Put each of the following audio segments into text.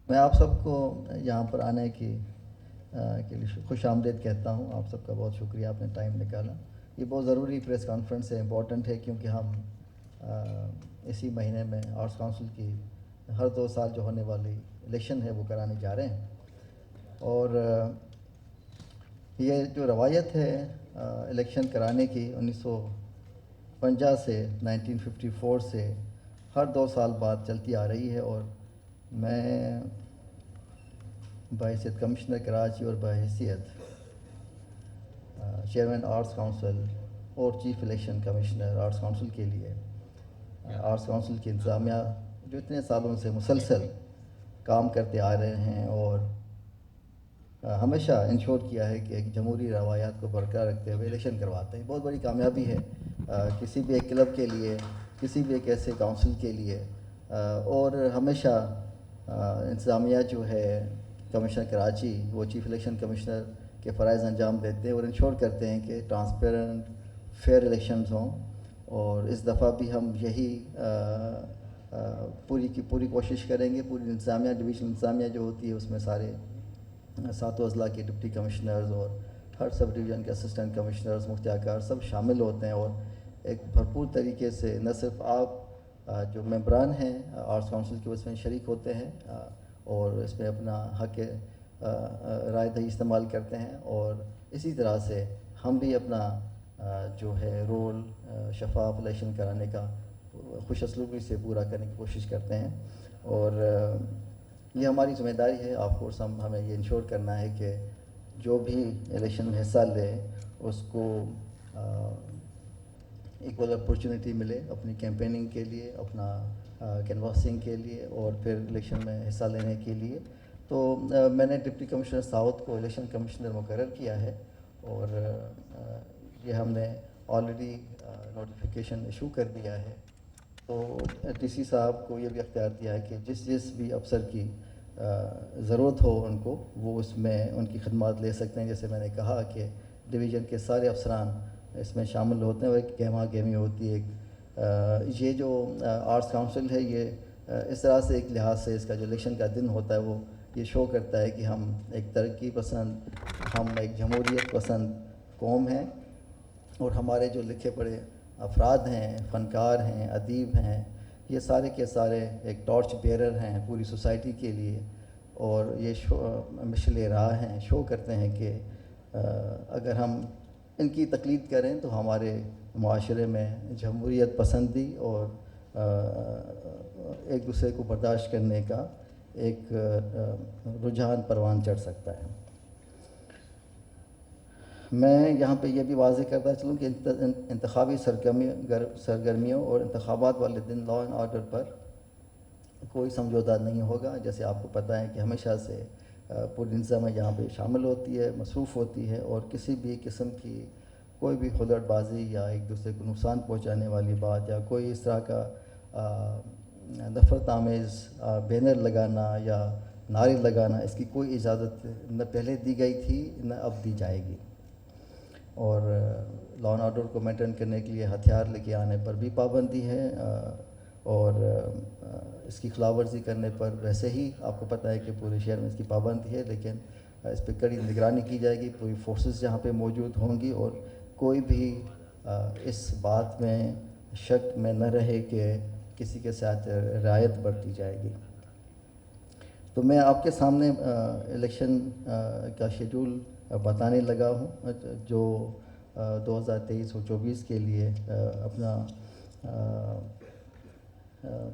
میں آپ سب کو یہاں پر آنے کے لیے خوش آمدید کہتا ہوں. آپ سب کا بہت شکریہ، آپ نے ٹائم نکالا. یہ بہت ضروری پریس کانفرنس ہے، امپورٹنٹ ہے، کیونکہ ہم اسی مہینے میں آرٹس کونسل کی ہر 2 سال جو ہونے والی الیکشن ہے وہ کرانے جا رہے ہیں. اور یہ جو روایت ہے الیکشن کرانے کی 1950 سے 1954 سے ہر 2 سال بعد چلتی آ رہی ہے. اور میں بحیثیت کمشنر کراچی اور بحیثیت چیئرمین آرٹس کونسل اور chief election commissioner arts council کے لیے آرٹس کونسل کی انتظامیہ جو اتنے سالوں سے مسلسل کام کرتے آ رہے ہیں اور ہمیشہ انشور کیا ہے کہ ایک جمہوری روایات کو برقرار رکھتے ہوئے الیکشن کرواتے ہیں. بہت بڑی کامیابی ہے کسی بھی ایک کلب کے لیے، کسی بھی ایک ایسے کونسل کے لیے. اور ہمیشہ انتظامیہ جو ہے کمشنر کراچی وہ چیف الیکشن کمشنر کے فرائض انجام دیتے ہیں اور انشور کرتے ہیں کہ ٹرانسپیرنٹ فیئر الیکشنز ہوں. اور اس دفعہ بھی ہم یہی پوری کی پوری کوشش کریں گے. پوری انتظامیہ، ڈویژن انتظامیہ جو ہوتی ہے اس میں سارے 7 اضلاع کے ڈپٹی کمشنرز اور ہر سب ڈویژن کے اسسٹنٹ کمشنرز، مختار کار سب شامل ہوتے ہیں اور ایک بھرپور طریقے سے نہ صرف آپ جو ممبران ہیں آرٹس کونسل کے اس میں شریک ہوتے ہیں اور اس میں اپنا حق رائے دہی استعمال کرتے ہیں، اور اسی طرح سے ہم بھی اپنا جو ہے رول شفاف الیکشن کرانے کا خوش اسلوبی سے پورا کرنے کی کوشش کرتے ہیں. اور یہ ہماری ذمہ داری ہے. آف کورس ہمیں یہ انشور کرنا ہے کہ جو بھی الیکشن میں حصہ لے اس کو ایکول اپرچونٹی ملے اپنی کیمپیننگ کے لیے، اپنا کینواسنگ کے لیے اور پھر الیکشن میں حصہ لینے کے لیے. تو میں نے ڈپٹی کمشنر ساؤتھ کو الیکشن کمشنر مقرر کیا ہے اور یہ ہم نے آلریڈی نوٹیفیکیشن ایشو کر دیا ہے. تو ڈی سی صاحب کو یہ بھی اختیار دیا ہے کہ جس بھی افسر کی ضرورت ہو ان کو وہ اس میں ان کی خدمات لے سکتے ہیں. جیسے میں نے کہا کہ ڈویژن کے سارے افسران اس میں شامل ہوتے ہیں اور ایک گہما گہمی ہوتی ہے. یہ جو آرٹس کونسل ہے یہ اس طرح سے ایک لحاظ سے اس کا جو الیکشن کا دن ہوتا ہے وہ یہ شو کرتا ہے کہ ہم ایک ترقی پسند، ہم ایک جمہوریت پسند قوم ہیں. اور ہمارے جو لکھے پڑھے افراد ہیں، فنکار ہیں، ادیب ہیں، یہ سارے کے سارے ایک ٹارچ بیئرر ہیں پوری سوسائٹی کے لیے. اور یہ مشعل راہ ہیں، شو کرتے ہیں کہ اگر ہم ان کی تقلید کریں تو ہمارے معاشرے میں جمہوریت پسندی اور ایک دوسرے کو برداشت کرنے کا ایک رجحان پروان چڑھ سکتا ہے. میں یہاں پہ یہ بھی واضح کرتا چلوں کہ انتخابی سرگرمیوں اور انتخابات والے دن لا اینڈ آرڈر پر کوئی سمجھوتہ نہیں ہوگا. جیسے آپ کو پتہ ہے کہ ہمیشہ سے پوری انتظامیہ یہاں پہ شامل ہوتی ہے، مصروف ہوتی ہے، اور کسی بھی قسم کی کوئی بھی خلڑ بازی یا ایک دوسرے کو نقصان پہنچانے والی بات یا کوئی اس طرح کا نفرت آمیز بینر لگانا یا نعرے لگانا، اس کی کوئی اجازت نہ پہلے دی گئی تھی نہ اب دی جائے گی. اور لا اینڈ آرڈر کو مینٹین کرنے کے لیے ہتھیار لے کے آنے پر بھی پابندی ہے، اور اس کی خلاف ورزی کرنے پر ویسے ہی آپ کو پتہ ہے کہ پورے شہر میں اس کی پابندی ہے، لیکن اس پہ کڑی نگرانی کی جائے گی. پوری فورسز جہاں پہ موجود ہوں گی اور کوئی بھی اس بات میں شک میں نہ رہے کہ کسی کے ساتھ رعایت برتی جائے گی. تو میں آپ کے سامنے الیکشن کا شیڈول بتانے لگا ہوں جو 2023 اور 2024 کے لیے اپنا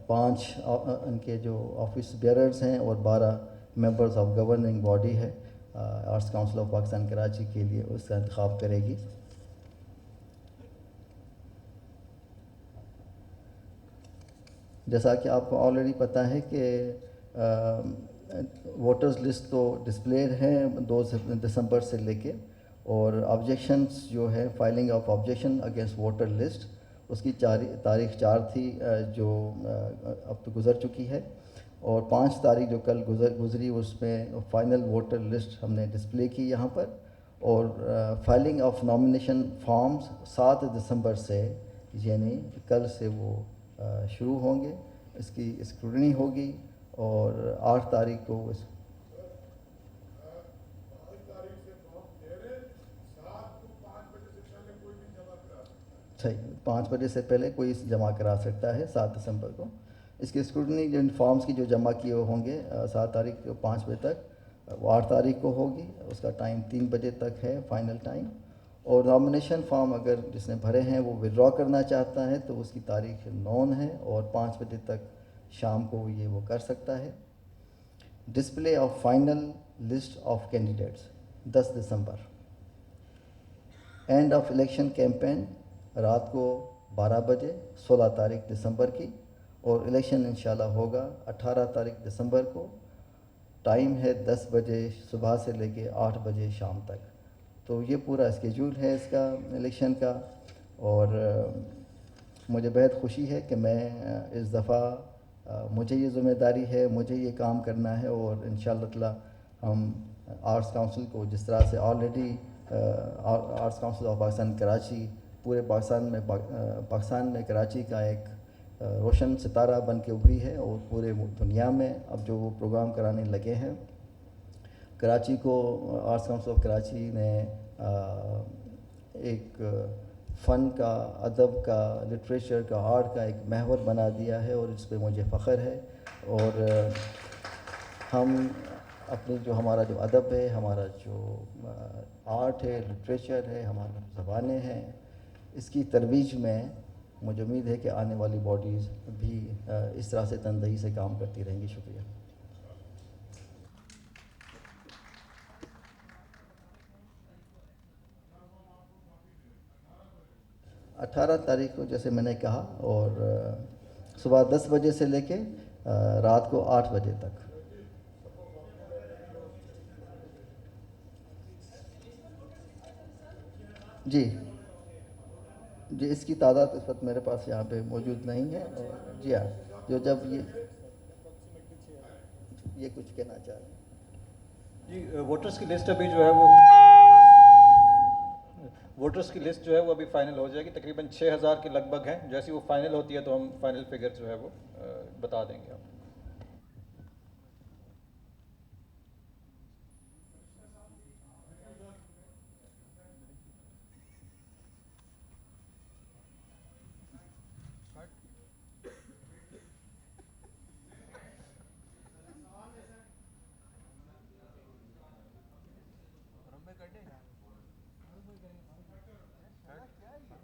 5 ان کے جو آفس بیئررز ہیں اور 12 ممبرز آف گورننگ باڈی ہے arts council of Pakistan Karachi کے لیے، اس کا انتخاب کرے گی. جیسا کہ آپ کو آلریڈی پتہ ہے کہ ووٹرز لسٹ تو ڈسپلیڈ ہیں 2 دسمبر سے لے کے، اور آبجیکشنز جو ہے filing of objection against voter list اس کی تاریخ 4 تھی جو اب تو گزر چکی ہے، اور 5 تاریخ جو کل گزری اس میں فائنل ووٹر لسٹ ہم نے ڈسپلے کی یہاں پر. اور فائلنگ آف نامینیشن فارمز 7 دسمبر سے یعنی کل سے وہ شروع ہوں گے. اس کی اسکروٹنی ہوگی اور 8 تاریخ کو صحیح 5 بجے سے پہلے کوئی جمع کرا سکتا ہے 7 دسمبر کو. اس کی اسکروٹنی جو فارمز کی جو جمع کیے ہوں گے 7 تاریخ کو 5 بجے تک، وہ 8 تاریخ کو ہوگی. اس کا ٹائم 3 بجے تک ہے فائنل ٹائم. اور نامنیشن فارم اگر جس نے بھرے ہیں وہ ودرا کرنا چاہتا ہے تو اس کی تاریخ نون ہے اور 5 بجے تک شام کو یہ وہ کر سکتا ہے. Display of final list of candidates 10 December. And of election campaign رات کو 12 بجے 16 تاریخ دسمبر کی. اور الیکشن انشاءاللہ ہوگا 18 تاریخ دسمبر کو. ٹائم ہے 10 بجے صبح سے لے کے 8 بجے شام تک. تو یہ پورا اسکیجول ہے اس کا الیکشن کا. اور مجھے بہت خوشی ہے کہ میں اس دفعہ مجھے یہ ذمہ داری ہے، مجھے یہ کام کرنا ہے. اور انشاءاللہ تعالی ہم آرٹس کونسل کو جس طرح سے already arts council of Pakistan Karachi پورے پاکستان میں کراچی کا ایک روشن ستارہ بن کے ابھری ہے اور پورے دنیا میں اب جو وہ پروگرام کرانے لگے ہیں. کراچی کو آرٹس کونسل آف کراچی نے ایک فن کا، ادب کا، لٹریچر کا، آرٹ کا ایک محور بنا دیا ہے اور اس پہ مجھے فخر ہے. اور ہم اپنی جو ہمارا جو ادب ہے، ہمارا جو آرٹ ہے، لٹریچر ہے، ہماری زبانیں ہیں، اس کی ترویج میں مجھے امید ہے کہ آنے والی باڈیز بھی اس طرح سے تندہی سے کام کرتی رہیں گی. شکریہ. 18 تاریخ کو جیسے میں نے کہا، اور صبح 10 بجے سے لے کے رات کو 8 بجے تک. جی اس کی تعداد اس وقت میرے پاس یہاں پہ موجود نہیں ہے. جی ہاں، جو جب یہ کچھ کہنا چاہ رہے ہیں. جی ووٹرس کی لسٹ ابھی جو ہے وہ ووٹرس کی لسٹ جو ہے وہ ابھی فائنل ہو جائے گی. تقریباً 6000 کے لگ بھگ ہیں. جیسی وہ فائنل ہوتی ہے تو ہم فائنل فگر جو ہے وہ بتا دیں گے آپ.